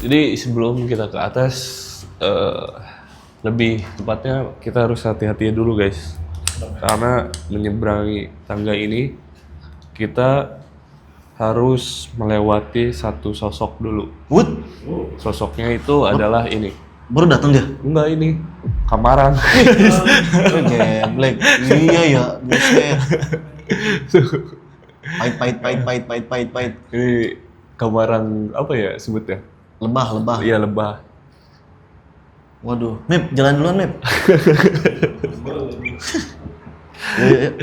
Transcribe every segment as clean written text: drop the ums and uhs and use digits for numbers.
Jadi sebelum kita ke atas, lebih tepatnya kita harus hati-hati dulu guys. Karena menyeberangi tangga ini, kita harus melewati satu sosok dulu. Wood? Sosoknya itu adalah ini. Baru datang dia? Enggak ini, Kamarang. Geblek. Iya ya, buset. Pahit. Ini Kamarang apa ya sebutnya? Lebah. Iya lebah. Waduh, Mip, jalan duluan, Mip. Iya.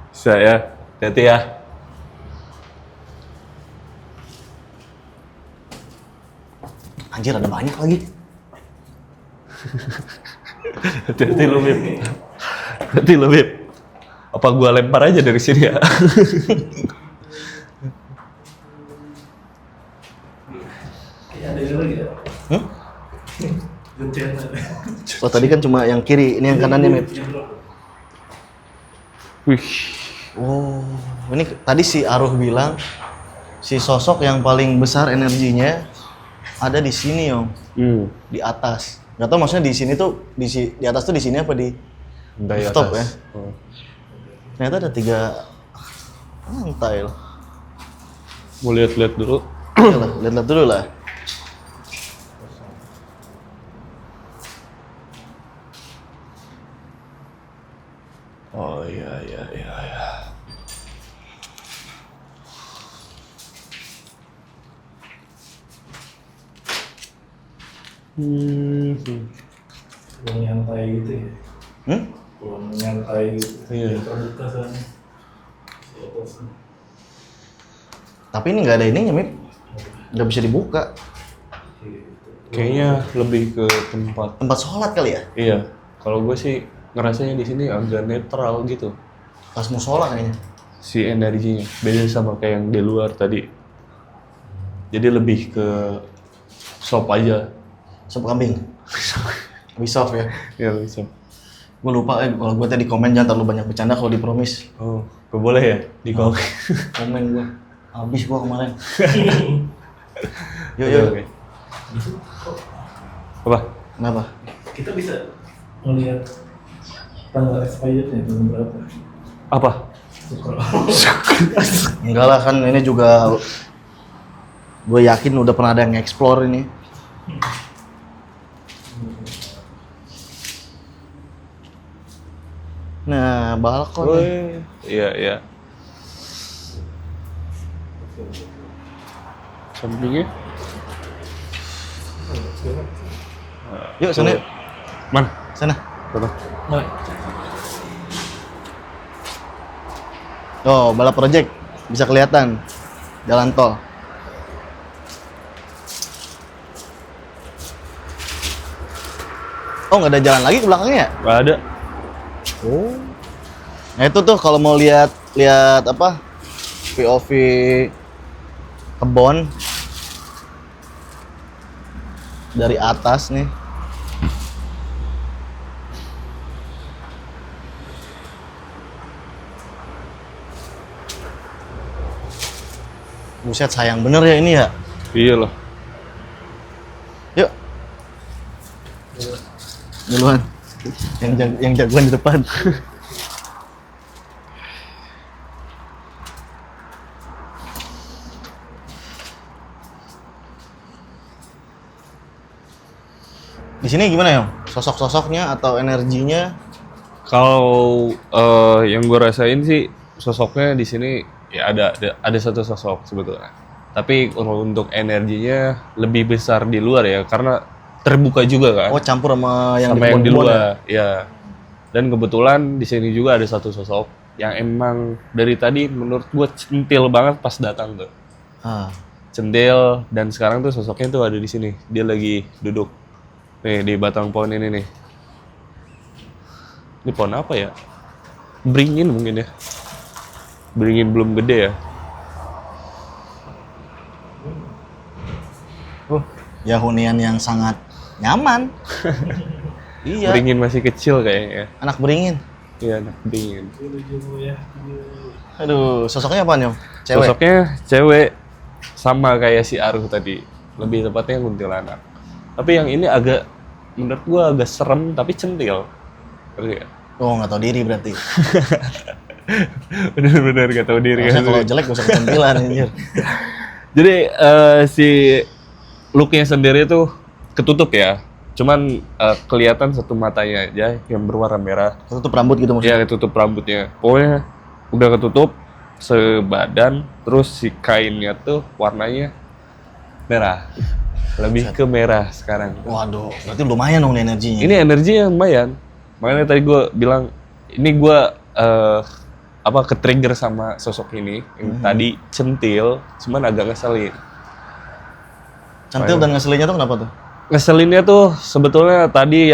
Saya, hati ya. Anjir, ada banyak lagi. Hati-hati lu Bib. Hati lu Bib. Apa gua lempar aja dari sini ya? Ada lagi ya? Oh, tadi kan cuma yang kiri, ini yang kanannya, Mip. Wih. Oh, ini tadi si Aruh bilang si sosok yang paling besar energinya ada di sini, Yong. Di atas. Gak tau maksudnya di sini tuh di atas tuh di sini apa di Dari rooftop ya? atas. Oh. Ternyata ada 3 lantai loh. Mau lihat-lihat dulu. Yalah, lihat-lihat dulu lah. Oh iya. Ruang nyantai gitu ya? Ruang nyantai gitu. Iya. Terbuka sana. Di atas. Tapi ini nggak ada ininya, Mip. Nggak bisa dibuka. Kayaknya lebih ke tempat. Tempat sholat kali ya? Iya. Kalau gue sih ngerasanya di sini agak netral gitu. Pas musola kayaknya. Si energinya beda sama kayak yang di luar tadi. Jadi lebih ke shop aja. Sop kambing. Wisof ya. Ya bisa. Gue lupa, kalau gue tadi komen jangan terlalu banyak bercanda kalau di promise. Oh, gak boleh ya di komen. Komen gue. Habis gue kemarin. Yuk. Oke. Apa? Kenapa? Kita bisa melihat tanggal expirednya tahun berapa? Apa? Enggak lah, kan ini juga gue yakin udah pernah ada yang explore ini. Nah, balkon nih. Iya. Sampingnya? Yuk sana yuk. Mana? Sana. Mana? Nah, Oh, balap project. Bisa kelihatan. Jalan tol. Oh, nggak ada jalan lagi ke belakangnya ya? Gak ada. Oh. Nah itu tuh kalau mau lihat apa POV kebon dari atas nih. Buset, sayang bener ya ini ya. Iya loh. Yuk. Duluan. Yang jagoan di depan. Di sini gimana ya? Sosok-sosoknya atau energinya? Kalau yang gue rasain sih sosoknya di sini ya ada satu sosok sebetulnya. Tapi untuk energinya lebih besar di luar ya karena terbuka juga kan. Oh, campur sama yang sama yang di kebun-kebun luar, ya. Dan kebetulan di sini juga ada satu sosok yang emang dari tadi menurut gue centil banget pas datang tuh. Ah. Centil dan sekarang tuh sosoknya tuh ada di sini. Dia lagi duduk nih di batang pohon ini nih. Ini pohon apa ya? Beringin mungkin ya. Beringin belum gede ya. Ya hunian yang sangat nyaman. Iya. Beringin masih kecil kayaknya. Anak beringin. Iya, anak beringin. Aduh, sosoknya apa Nyom? Cewek? Sosoknya cewek sama kayak si Aruh tadi. lebih tepatnya kuntilanak. Tapi yang ini agak, menurut gua agak serem tapi centil. Ngerti nggak? Oh, nggak tahu diri berarti. Bener-bener gak tahu diri. Harusnya kalau jelek gak usah kecantilan anjir. Jadi si looknya sendiri tuh ketutup ya. Cuman kelihatan satu matanya aja yang berwarna merah. Tutup rambut gitu maksudnya. Ya ketutup rambutnya. Pokoknya udah ketutup sebadan, terus si kainnya tuh warnanya merah. Lebih ke merah sekarang. Waduh, berarti lumayan dong nih energinya. Ini energinya lumayan. Makanya tadi gue bilang, ini gue ke-trigger sama sosok ini. Yang tadi centil, cuman agak ngeselin. Centil dan ngeselinnya tuh kenapa tuh? Ngeselinnya tuh sebetulnya tadi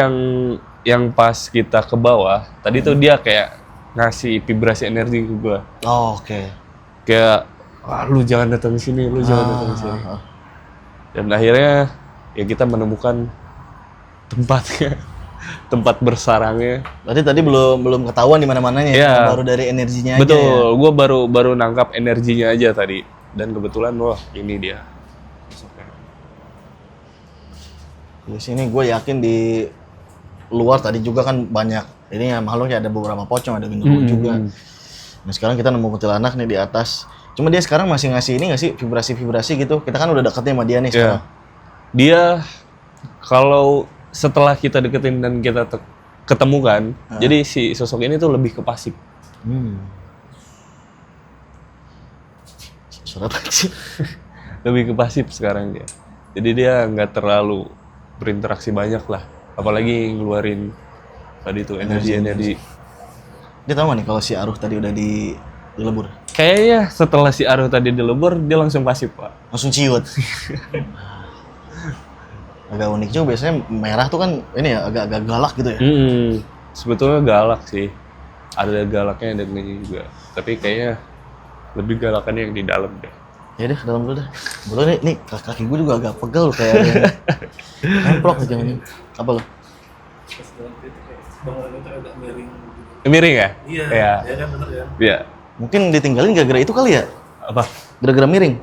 yang pas kita ke bawah, tadi tuh dia kayak ngasih vibrasi energi ke gue. Oh, oke. Kayak, wah lu jangan datang ke sini, lu jangan datang ke sini. Dan akhirnya ya kita menemukan tempatnya, tempat bersarangnya. Berarti tadi belum ketahuan di mana-mananya Iya. ya, baru dari energinya aja ya. Betul, gue baru nangkap energinya aja tadi. Dan kebetulan wah ini dia. Di sini gue yakin di luar tadi juga kan banyak. Ini ya makhluknya ada beberapa pocong, ada genderuwo juga. Nah sekarang kita nemu kuntilanak nih di atas. Cuma dia sekarang masih ngasih ini nggak sih vibrasi-vibrasi gitu. Kita kan udah deketnya sama dia nih sekarang. Dia kalau setelah kita deketin dan kita ketemukan, jadi si sosok ini tuh lebih ke pasif. Surat apa sih? Lebih ke pasif sekarang dia. Jadi dia nggak terlalu berinteraksi banyak lah. Apalagi ngeluarin tadi tuh energi. Dia tahu nggak nih kalau si Aruh tadi udah dilebur? Kayaknya setelah si Aruh tadi dilebur, dia langsung pasif, Pak. Langsung ciut. Agak unik juga, biasanya merah tuh kan ini ya agak galak gitu ya. Sebetulnya galak sih. Ada galaknya dan ini juga. Tapi kayaknya lebih galakannya yang di dalam deh. Ya deh, dalam dulu dah. Boleh nih kaki gue juga agak pegel kayak ada yang nemplok nih jangan. Apa lo? Pas dalam itu kayak bangunan itu agak miring. Miring ya? Iya. Iya. Ya kan bener kan? Iya. Mungkin ditinggalin gara-gara itu kali ya? Apa? Gara-gara miring.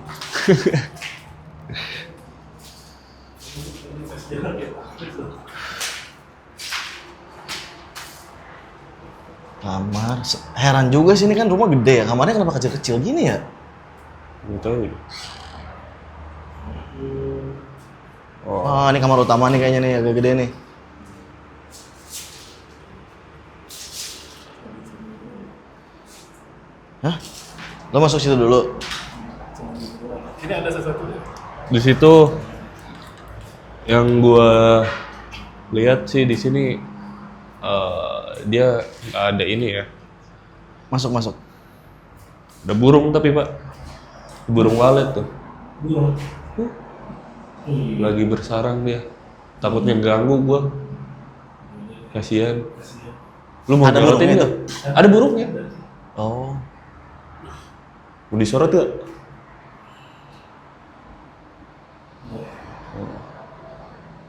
Kamar, heran juga sih ini kan rumah gede ya, kamarnya kenapa kecil-kecil gini ya? Nggak tahu. Oh, ini kamar utama nih kayaknya nih, agak gede nih. Hah? Lo masuk situ dulu? Ini ada sesuatu ya? Di situ yang gua lihat sih di sini dia nggak ada ini ya. Masuk. Ada burung tapi Pak, burung walet tuh Belum. lagi bersarang dia. Takutnya ganggu gua. Kasihan. Lu mau Ada nyorotin burungnya nggak? Ada burungnya. Oh, Mau disorot gak?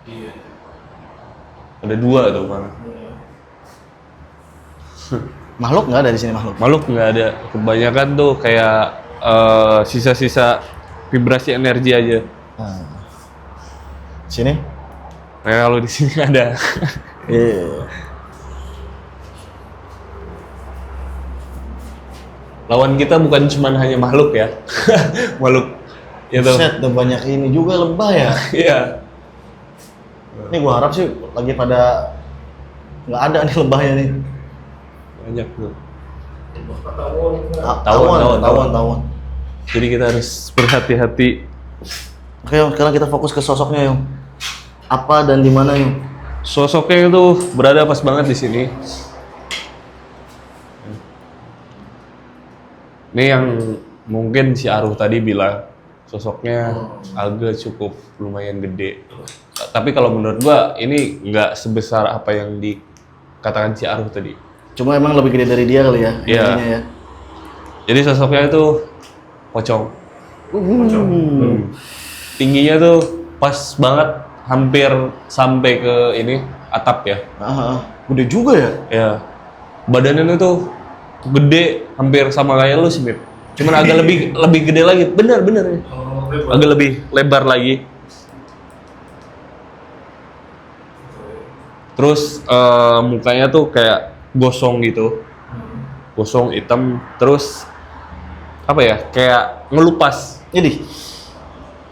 Iya. Ada dua tuh malah. makhluk nggak ada di sini makhluk? Makhluk nggak ada. Kebanyakan tuh kayak sisa-sisa vibrasi energi aja. Nah. Sini? Nah kalau di sini ada. Iya. Lawan kita bukan cuma hanya makhluk ya. Makhluk itu. Set, udah banyak ini juga lebah ya. Iya. Ini gua harap sih lagi pada nggak ada nih lebahnya nih. Banyak tuh. Tawon. Jadi kita harus berhati-hati. Oke, Yong, sekarang kita fokus ke sosoknya, Yong. Apa dan di mana, Yong? Sosoknya itu berada pas banget di sini. Ini yang mungkin si Aruh tadi bilang sosoknya agak cukup lumayan gede. Tapi kalau menurut gua ini nggak sebesar apa yang dikatakan si Aruh tadi. Cuma emang lebih gede dari dia kali ya, Iya. energinya ya. Jadi sosoknya itu pocong. Tingginya tuh pas banget, hampir sampai ke ini atap ya. Gede juga ya. Ya. Badannya tuh gede, hampir sama kayak lu sih, Mip. Cuman agak lebih gede lagi. Bener ya. Oh, lebar. Agak lebih lebar lagi. Terus mukanya tuh kayak gosong gitu, gosong hitam. Terus apa ya? Kayak ngelupas, Ini.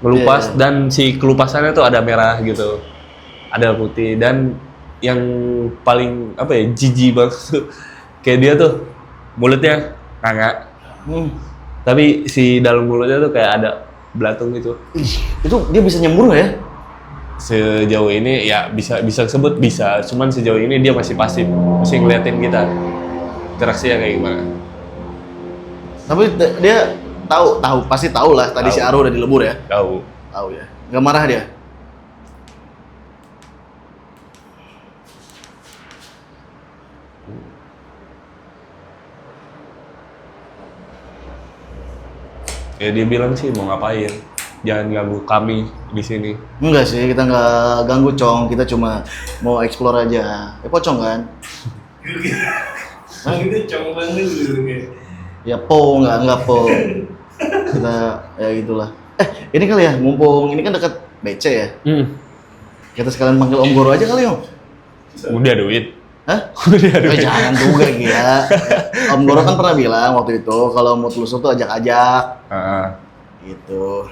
ngelupas Iya. dan si kelupasannya tuh ada merah gitu, ada putih dan yang paling apa ya jijik banget tuh kayak dia tuh mulutnya nganga, tapi si dalam mulutnya tuh kayak ada belatung gitu. Ih, itu dia bisa nyembur nggak ya? Sejauh ini ya bisa sebut bisa, cuman sejauh ini dia masih pasif, masih ngeliatin kita interaksinya kayak gimana. Tapi dia tahu pasti tahu lah tadi Tahu. si Aru udah dilebur ya. Tahu. Tahu ya. Nggak marah dia. Ya dia bilang sih mau ngapain, jangan ganggu kami di sini. Enggak sih, kita nggak ganggu Cong, kita cuma mau explore aja. Pocong kan? Itu cong banget gitu kayak. Ya enggak po. Kita ya gitulah. Ini kali ya, mumpung ini kan dekat BC ya. Kita sekalian panggil Om Goro aja kali Om. Udah duit. Hah? Udah duit. Jangan juga gila. Om Goro kan pernah bilang waktu itu kalau mau telusur tuh ajak-ajak. Heeh. Gitu.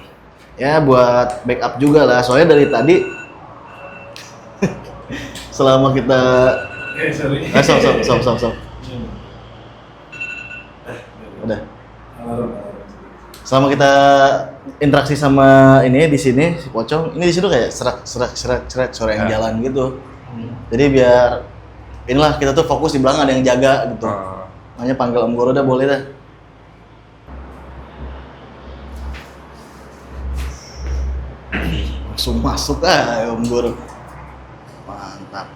Ya buat backup juga lah. Soalnya dari tadi selama kita Sorry. Stop. Udah. Alarm. Selama kita interaksi sama ini di sini si pocong, ini di situ kayak serak suara yang jalan gitu. Jadi biar inilah kita tuh fokus di belakang ada yang jaga gitu. Makanya panggil Om Goro dah boleh dah. Langsung masuk Om Goro. Mantap.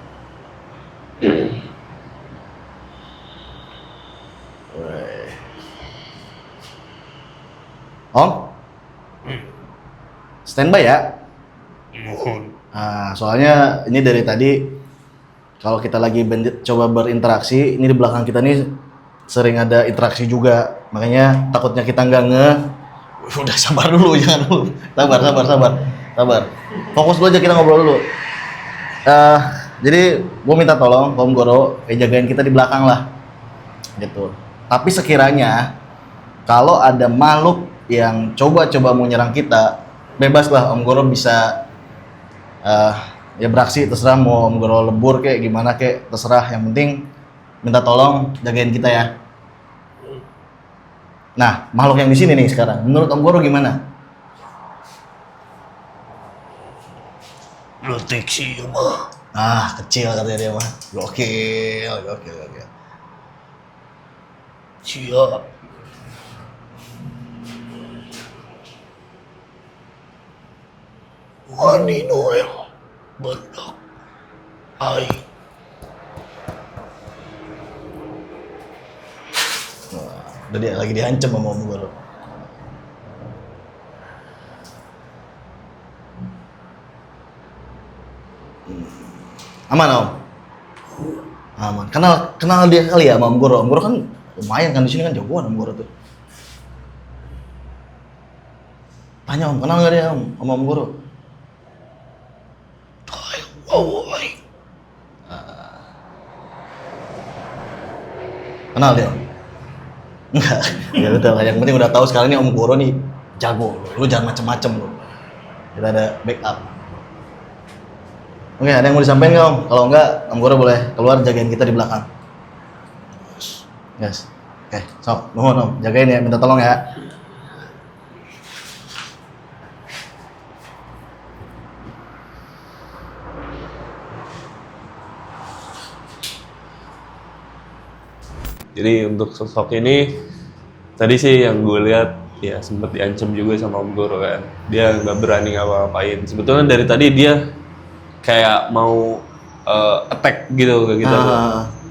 Woi. Om? Standby ya? Nah, soalnya ini dari tadi kalau kita lagi coba berinteraksi, ini di belakang kita nih sering ada interaksi juga. Makanya takutnya kita nggak udah sabar dulu, jangan dulu. Sabar. Fokus dulu aja, kita ngobrol dulu. Jadi gue minta tolong Om Goro jagain kita di belakang lah. Gitu. Tapi sekiranya kalau ada makhluk yang coba-coba mau nyerang kita, bebas lah Om Goro bisa ya beraksi, terserah mau Om Goro lebur kayak gimana kayak terserah, yang penting minta tolong jagain kita ya. Nah, makhluk yang di sini nih sekarang, menurut Om Goro gimana? Deteksi mah Kecil katanya dia mah. Gokil. siap wani Noel bendak aing Udah dia lagi diancam sama Om Goro. Aman Om? Aman. Kenal dia kali ya sama Om Goro. Om Goro kan lumayan kan di sini kan jagoan Om Goro tuh. Tanya Om, kenal nggak dia Om sama Om Goro? aing mau aing Kenal dia Om? Enggak. Ya udah, yang penting udah tahu sekarang ini Om Goro nih jago. Lu jangan macem-macem lu. Kita ada backup. Oke, ada yang mau disampaikan nggak Om? Kalau enggak, Om Goro boleh keluar jagain kita di belakang. Yes. Oke, sok, mohon Om, jagain ya, minta tolong ya. Jadi untuk sosok ini tadi sih yang gue lihat ya sempat diancam juga sama Om Goro kan. Dia nggak berani ngapa-ngapain. Sebetulnya dari tadi dia kayak mau attack gitu ke kita.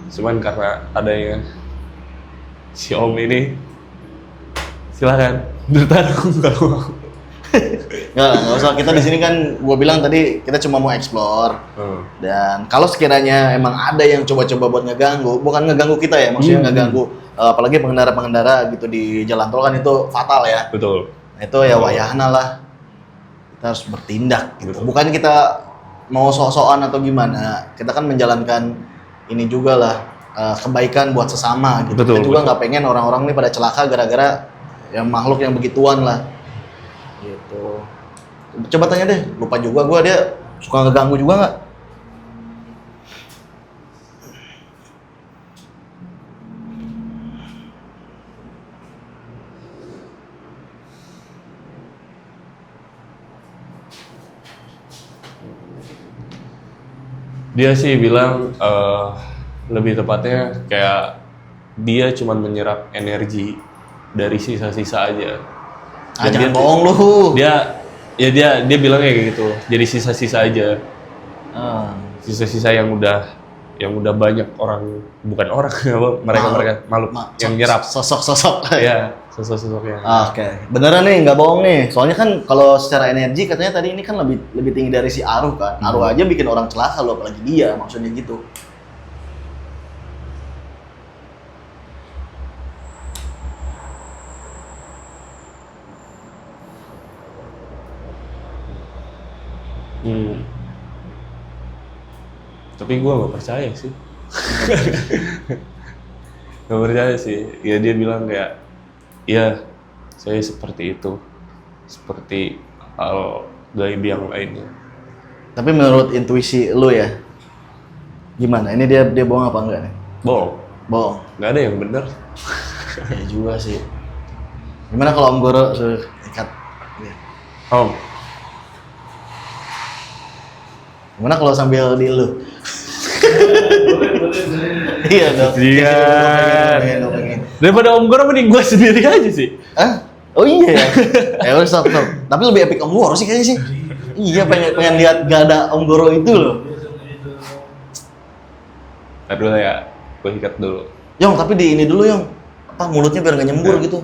Cuman karena adanya si Om ini, silakan bertarung kalau mau. Nggak usah, kita di sini kan gua bilang tadi kita cuma mau explore. Dan kalau sekiranya emang ada yang coba-coba buat ngeganggu, bukan ngeganggu kita ya, maksudnya ngeganggu apalagi pengendara-pengendara gitu di jalan tol kan itu fatal ya. Betul. Nah, itu ya wayahna lah. Kita harus bertindak gitu. Betul. Bukan kita mau sok-sokan atau gimana, kita kan menjalankan ini juga lah kebaikan buat sesama gitu. Betul, Kita juga betul. nggak pengen orang-orang nih pada celaka gara-gara yang makhluk yang begituan lah. Gitu. Coba tanya deh, lupa juga gua, dia suka ngeganggu juga nggak? Dia sih bilang lebih tepatnya kayak dia cuman menyerap energi dari sisa-sisa aja. Ah, Dan jangan bohong lu. Dia bilangnya kayak gitu. Jadi sisa-sisa aja. Ah, Sisa-sisa yang udah banyak orang, bukan orang apa, mereka makhluk yang nyerap. Sosok-sosok. Iya, sosok-sosoknya. Oke, beneran nih, nggak bohong nih. Soalnya kan kalau secara energi katanya tadi ini kan lebih tinggi dari si Aruh kan. Aruh aja bikin orang celaka loh, apalagi dia, maksudnya gitu. Hmm. Tapi gue nggak percaya sih. Nggak percaya sih. Ya dia bilang kayak, ya saya seperti itu, seperti hal gaib yang lainnya. Tapi menurut intuisi lu ya, gimana? Ini dia bohong apa enggak nih? Bohong, Bohong. nggak ada yang benar. Ya juga sih. Gimana kalau Om Goro suruh ikat? Iya. Om, Gimana kalau sambil di lu? Boleh. Iya dong. Iya. Gua pengen. daripada Om Goro mending gue sendiri aja sih. Hah? Oh iya ya. Udah stop. Tapi lebih epic Om Goro sih kayaknya sih. Iya, pengen lihat gak ada Om Goro itu loh. Ntar dulu ya, gue ikat dulu. Yong, tapi di ini dulu Yong. Apa mulutnya biar gak nyembur gitu.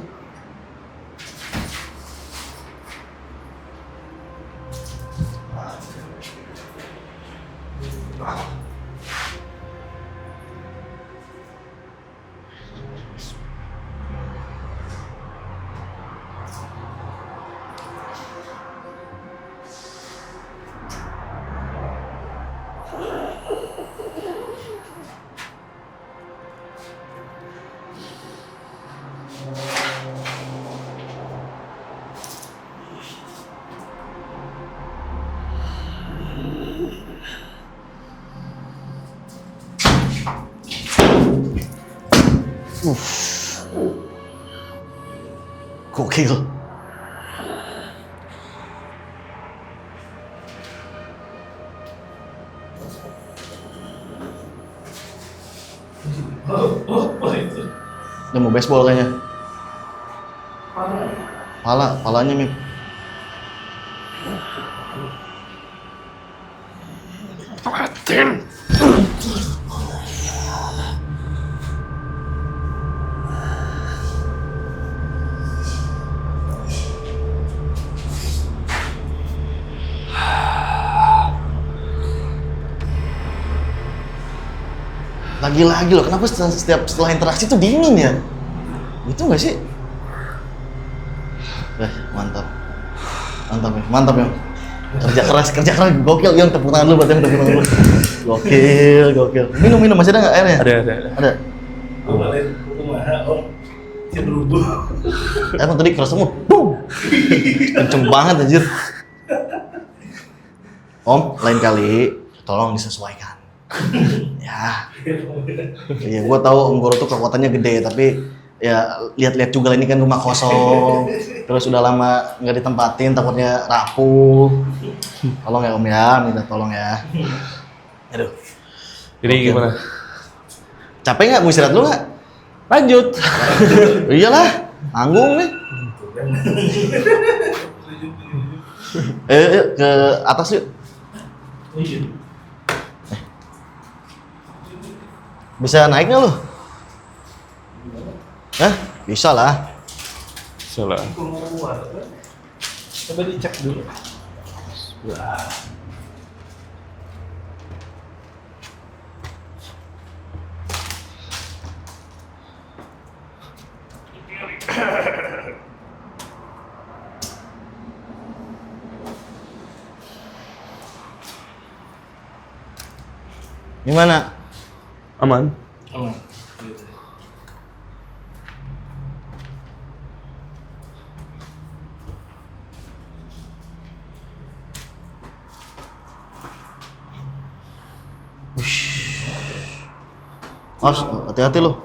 Gokil. Oh itu. Dia mau baseball kayaknya. Palanya Mip. Paten. Lagi-lagi loh, kenapa setelah interaksi tuh dingin ya? Itu nggak sih? Mantap ya. Kerja keras, gokil. Yang tepuk tangan dulu buat yang tepuk tangan dulu. Gokil. Minum, masih ada nggak airnya? Ada. Gue balik ke rumah, Om. Cerubuh. Emang tadi keras semua, boom! Kenceng banget anjir. Om, lain kali tolong disesuaikan. Ya. Iya, gua tahu Om Goro tuh kekuatannya gede, tapi ya lihat-lihat juga lah, ini kan rumah kosong. Terus udah lama nggak ditempatin, takutnya rapuh. Tolong ya Om ya, minta tolong ya. Aduh. Jadi gimana? Capek nggak? Mau istirahat dulu nggak? Lanjut. Iyalah, nanggung nih. Yuk, ke atas yuk. Iya. Bisa naik nggak lu? Hah? Bisa lah. Salah. Keluar. Coba dicek dulu. Wah. Gimana? Aman. Oh, gitu. Mas, hati-hati lo.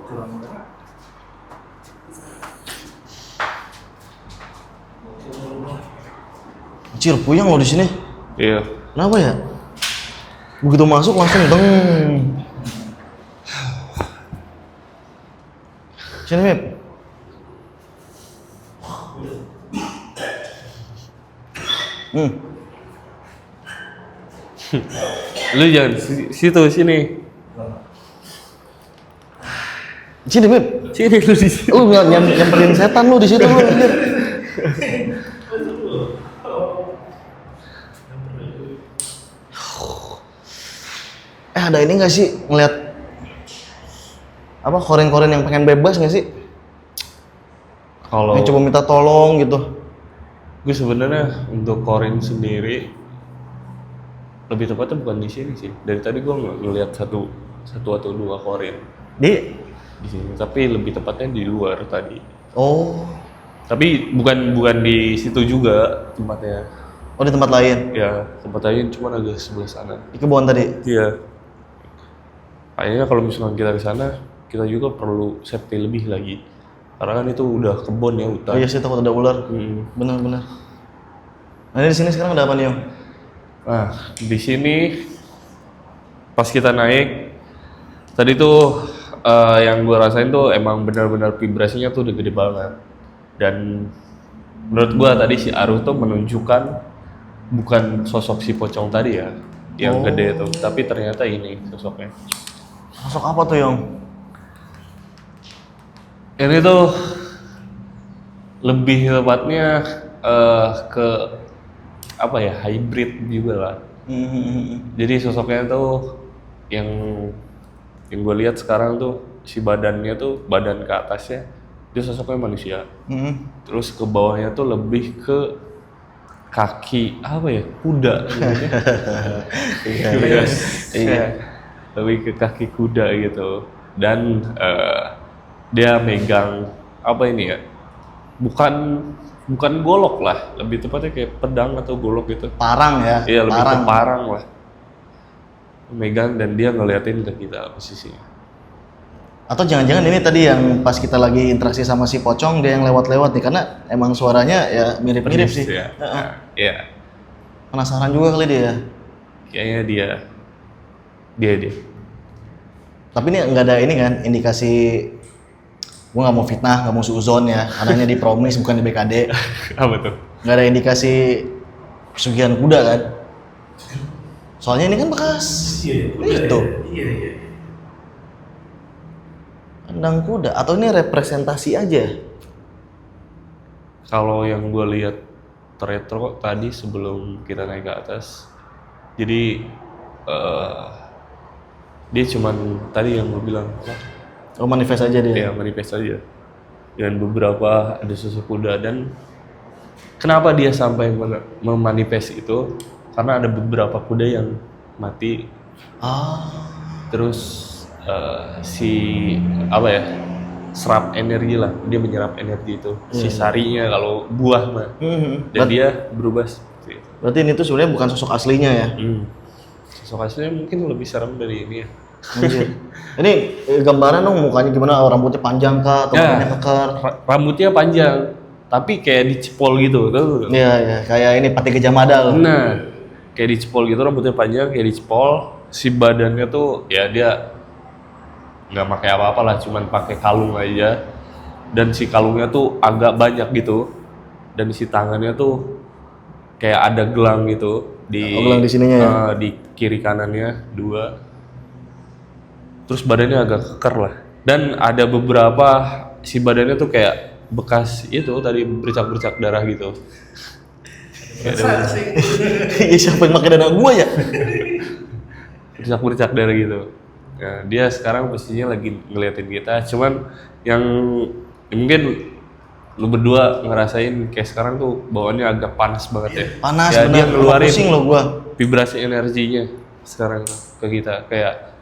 Anjir, puyeng lo di sini. Iya. Kenapa ya? Begitu masuk langsung deng. Sini, Mip. Lu jangan situ, sini. Sini, Mip. Sini lu di sini. Lu nyamperin setan lu di situ lu anjir. Ada ini nggak sih ngeliat apa koren-koren yang pengen bebas nggak sih? Kalau Yang coba minta tolong gitu. gue sebenarnya untuk Korin sendiri lebih tepatnya bukan di sini sih. Dari tadi gue ngeliat satu atau dua Korin di sini, tapi lebih tepatnya di luar tadi. Oh, Tapi bukan di situ juga tempatnya. oh di tempat lain. Ya tempat lain cuma agak sebelah sana. Di kebun tadi. Iya. Kayaknya kalau misalkan kita ke sana, kita juga perlu safety lebih lagi. Karena kan itu udah kebun ya, Oh hutan. iya sih, takut ada ular. Benar-benar. Nah, ini di sini sekarang ada apa nih, Om? Nah, di sini pas kita naik tadi tuh yang gue rasain tuh emang benar-benar vibrasinya tuh udah gede banget. Dan menurut gue tadi si Aruh tuh menunjukkan bukan sosok si pocong tadi ya, yang gede tuh, tapi ternyata ini sosoknya. Sosok apa tuh, Yong? Ini tuh lebih tepatnya ke apa ya, hybrid juga lah. Jadi sosoknya tuh yang gue lihat sekarang tuh si badannya tuh, badan ke atasnya dia sosoknya manusia. Terus ke bawahnya tuh lebih ke kaki apa ya, kuda. Iya. Lebih ke kaki kuda gitu. Dan dia megang apa ini ya? Bukan golok lah, lebih tepatnya kayak pedang atau golok gitu. Parang ya? Iya, lebih ke parang lah. Megang dan dia ngeliatin ke kita posisinya. Atau jangan-jangan ini tadi yang pas kita lagi interaksi sama si pocong, dia yang lewat-lewat nih, karena emang suaranya ya mirip-mirip Persis sih. ya. Nah, iya. Penasaran juga kali dia. Kayaknya dia. Tapi ini nggak ada ini kan, indikasi. Gue nggak mau fitnah, nggak mau suuzon ya, adanya di Promis bukan di BKD. Apa tuh? Nggak ada indikasi pesugihan kuda kan? Soalnya ini kan bekas itu. Iya. Kandang kuda, atau ini representasi aja? Kalau yang gue lihat retro tadi sebelum kita naik ke atas, jadi dia cuman tadi yang gue bilang apa? Oh, manifest aja dia? Ya manifest aja. Dan beberapa ada sosok kuda, dan kenapa dia sampai memanifest itu? Karena ada beberapa kuda yang mati. Terus si apa ya, serap energi lah, dia menyerap energi itu, si sarinya kalau buah mah. Dan dia berubah seperti itu. Berarti ini tuh sebenarnya bukan sosok aslinya ya? Sosok aslinya mungkin lebih serem dari ini ya. Anjir. Ini gambaran dong mukanya gimana, rambutnya panjang kah atau mukanya kekar? Rambutnya panjang, tapi kayak dicepol gitu, tuh. Iya, kayak ini Pati Gajah Mada loh. Nah, kayak dicepol gitu, rambutnya panjang kayak dicepol. Si badannya tuh ya dia nggak pakai apa-apa lah, cuman pakai kalung aja. Dan si kalungnya tuh agak banyak gitu. Dan si tangannya tuh kayak ada gelang gitu di gelang di sininya ya? Di kiri kanannya 2. Terus badannya agak kekar lah. Dan ada beberapa si badannya tuh kayak bekas itu tadi, bercak-bercak darah gitu. Iya, siapa yang pakai dana gua ya? Bercak-bercak darah gitu. Nah, dia sekarang posisinya lagi ngeliatin kita. Cuman yang mungkin lu berdua ngerasain kayak sekarang tuh bawaannya agak panas banget ya. Panas ya, bener, dia ngeluarin pusing loh gua. vibrasi energinya sekarang ke kita, kayak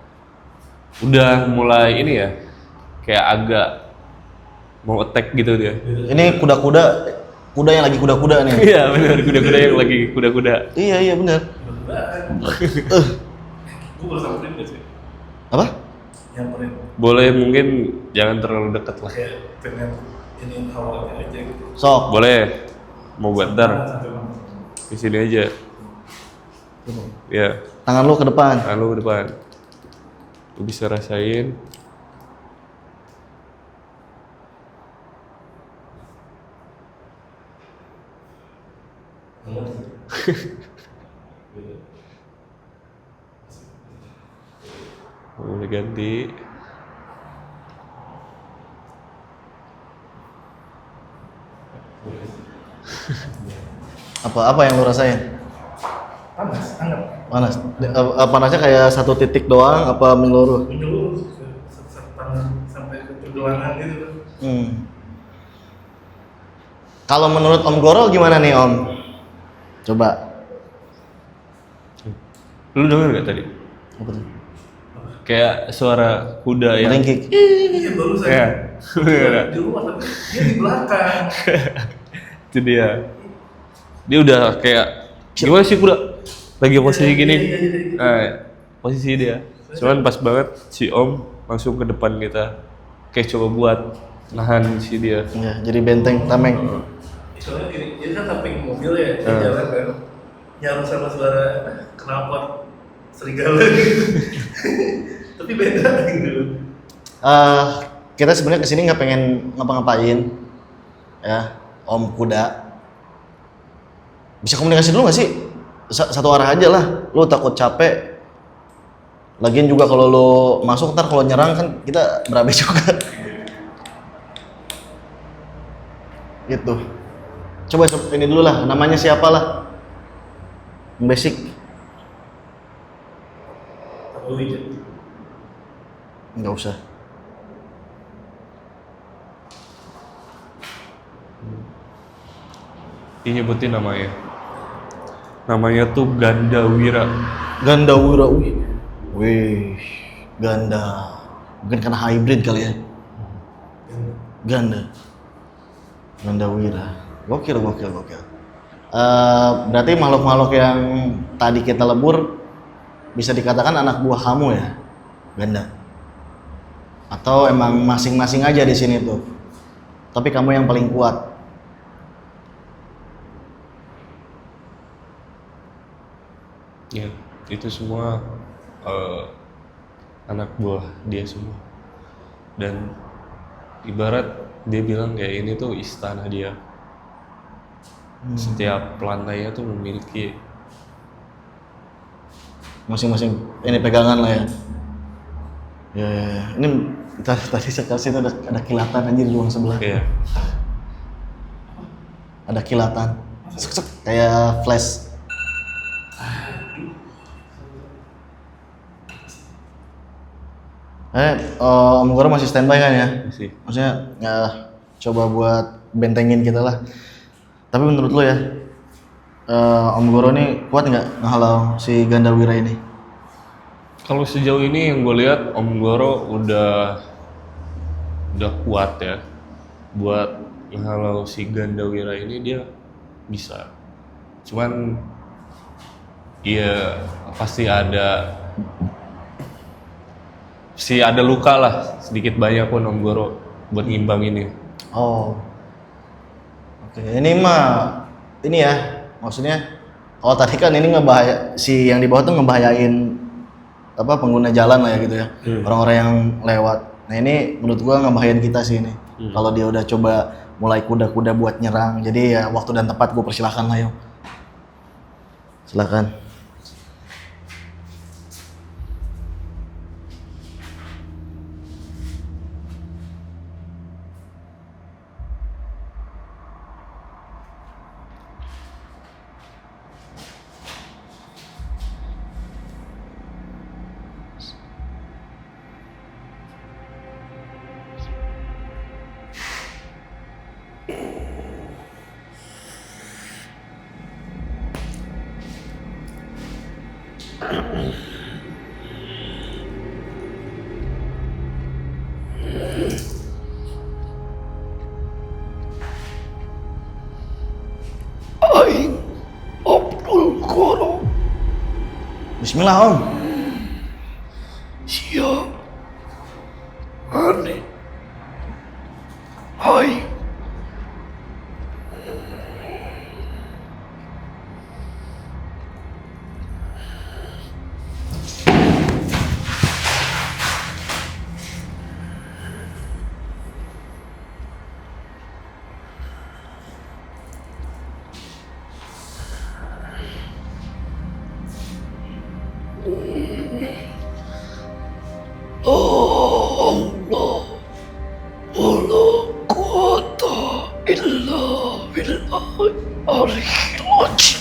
udah mulai ini ya, kayak agak mau attack gitu dia. Ini kuda yang lagi kuda-kuda nih. Iya benar, kuda-kuda yang lagi kuda-kuda. Iya benar. Gue baru samperin gak sih? Apa? Nyamperin. Boleh mungkin jangan terlalu dekat lah. Kayak pengen iniin hawanya aja gitu. Sok. Boleh, mau buat ntar Sampai mana? di sini aja. Ya, Tangan lu ke depan. tangan lu ke depan. Lu bisa rasain. Boleh ganti. Apa yang lu rasain? Panas, hangat. Panas. Panasnya kayak satu titik doang apa menyeluruh? Menyeluruh ke tangan sampai ke pergelangan gitu. Kalau menurut Om Goro gimana nih Om? Coba. Lu denger gak tadi? Apa tuh? Kayak suara kuda yang Meringkik. Iya baru ya. saya di rumah tapi dia di belakang. Itu dia. Dia udah kayak gimana sih kuda? Lagi posisi gini. Nah, posisi dia. Cuman pas banget si Om langsung ke depan kita. Kayak coba buat nahan si dia. Ya, jadi benteng tameng. Soalnya gini, dia kan samping mobil ya, dia jalan kan nyaru sama suara knalpot serigala gitu. Tapi beda gitu. Kita sebenarnya kesini nggak pengen ngapa-ngapain, ya Om Kuda. Bisa komunikasi dulu nggak sih? Satu arah aja lah. Lu takut capek. Lagian juga kalau lu masuk ntar kalau nyerang kan kita berabe juga. Gitu. Coba ini dulu lah. Namanya siapa lah? Basic. Aku lihat. Nggak usah. Dia nyebutin namanya. Namanya tuh Gandawira. Gandawira, wih, ganda. Mungkin karena hybrid kali ya. Gandawira. Gokil. Berarti makhluk-makhluk yang tadi kita lebur bisa dikatakan anak buah kamu ya, Ganda. Atau emang masing-masing aja di sini tuh. Tapi kamu yang paling kuat. Ya, itu semua anak buah dia semua. Dan ibarat dia bilang kayak ini tuh istana dia. Setiap lantainya tuh memiliki Masing-masing ini pegangan lah ya. Ya. Ini tadi saya kasih ada kilatan anjir di ruang sebelah. ya. Ada kilatan. Sek, kayak flash. Om Goro masih standby kan ya? Masih. Maksudnya ya, coba buat bentengin kita lah. Tapi menurut lo ya, Om Goro ini kuat nggak ngehalau si Gandawira ini? Kalau sejauh ini yang gue lihat Om Goro udah kuat ya buat ngehalau si Gandawira ini, dia bisa. Cuman iya pasti ada luka lah sedikit banyak pun Om Goro buat ngimbang ini. Oh, oke. Ini mah ini ya, maksudnya kalau tadi kan ini si yang di bawah tuh ngebahayain apa pengguna jalan lah ya gitu ya, orang-orang yang lewat. Nah ini menurut gua ngebahayain kita sih ini. Kalau dia udah coba mulai kuda-kuda buat nyerang, jadi ya waktu dan tempat gua persilahkan lah yo. Silakan. Bismillah Om. Siap. Ani. Hai. Allah. Allah quwata illa billahi aliyil azim.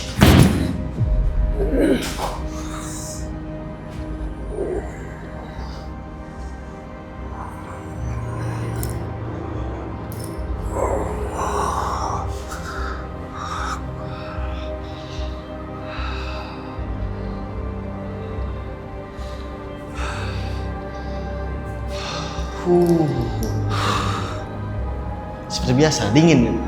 Seperti biasa, dingin.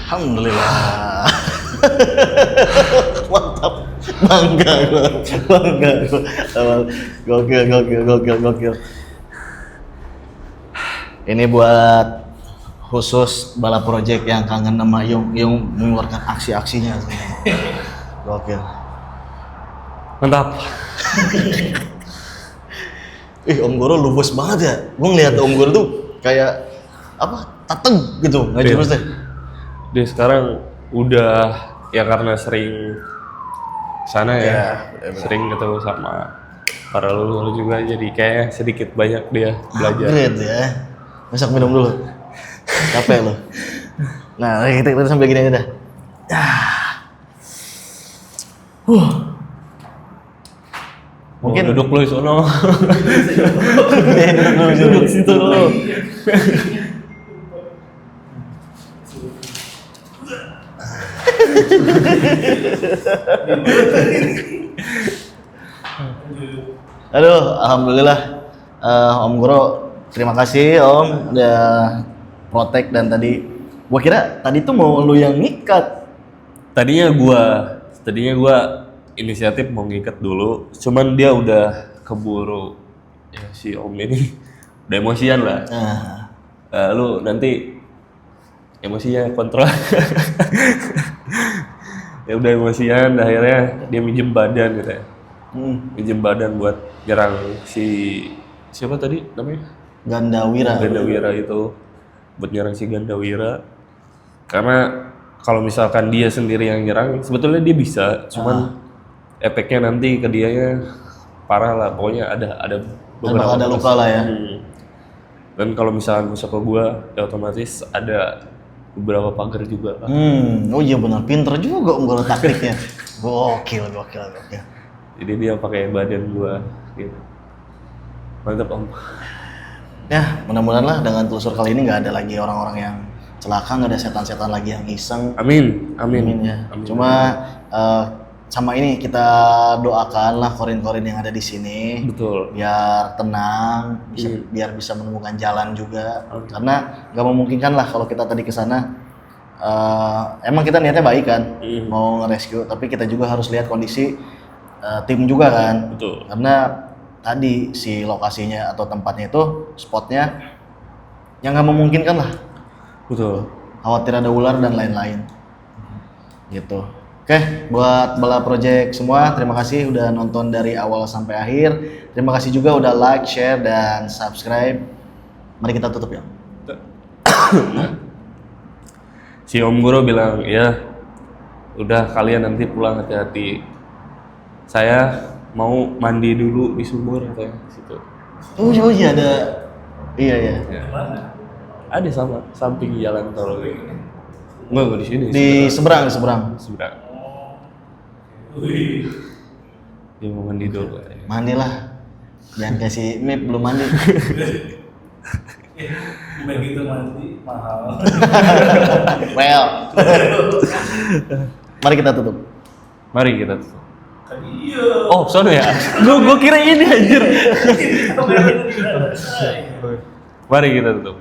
Alhamdulillah. Mantap. Bangga gua. Gokil. Ini buat khusus Bala Project yang kangen sama Yung mengeluarkan aksi-aksinya. Gokil. Mantap. Om Goro luwes banget ya. Gua ngeliat Om Goro tuh kayak apa? Tateng gitu. Enggak jelas deh. Dia sekarang udah ya karena sering sana ya, sering ketemu sama para leluhur juga, jadi kayak sedikit banyak dia belajar. Upgrade ya. Masak minum dulu. Capek lo. Nah, kita sambil gini aja dah. Mungkin duduk lu di sono. Duduk situ lo. Aduh, alhamdulillah Om Goro, terima kasih Om udah protek. Dan tadi gua kira tadi tuh mau lu yang ngikat. Tadinya gua inisiatif mau ngikat dulu, cuman dia udah keburu ya, si Om ini udah emosian lah. Lu nanti emosinya kontrol. Ya udah emosian, akhirnya dia minjem badan gitu ya. Minjem badan buat nyerang si siapa tadi namanya? Gandawira itu, buat nyerang si Gandawira. Karena kalau misalkan dia sendiri yang nyerang, sebetulnya dia bisa, cuman efeknya nanti ke dianya parah lah. Pokoknya ada beberapa ada luka lah ya. Dan kalau misalkan masuk ke gua, ya otomatis ada beberapa pagar juga lah. Oh iya benar, pinter juga Om Goro taktiknya. Gokil. Jadi dia pakai badan gua gitu. Mantap Om. Ya, mudah-mudahan lah dengan telusur kali ini nggak ada lagi orang-orang yang celaka, nggak ada setan-setan lagi yang iseng. Amin Ya. Amin. Cuma sama ini kita doakan lah korin-korin yang ada di sini. Betul. Biar tenang, biar bisa menemukan jalan juga. Karena nggak memungkinkan lah kalau kita tadi ke sana. Emang kita niatnya baik kan, mau nge-rescue, tapi kita juga harus lihat kondisi tim juga kan. Betul. Karena tadi si lokasinya atau tempatnya itu, spotnya yang nggak memungkinkan lah. Betul. Khawatir ada ular dan lain-lain. Gitu. Oke, buat Bala Project semua, terima kasih udah nonton dari awal sampai akhir. Terima kasih juga udah like, share, dan subscribe. Mari kita tutup ya. Si Om Goro bilang, ya udah kalian nanti pulang hati-hati. Saya mau mandi dulu di sumur katanya situ. Oh iya ada. Iya. Ya. Ada sama samping jalan tol ini. Enggak di sini. Di seberang. Seberang. Wih. Dia mau mandi dulu. Mandilah. Jangan kasih mip belum mandi. Udah gitu mandi mahal. Well. Mari kita tutup. Mari kita tutup. Iya. Oh, sono ya. Gua kira ini anjir. Kamera tidak ada. Mari kita tutup.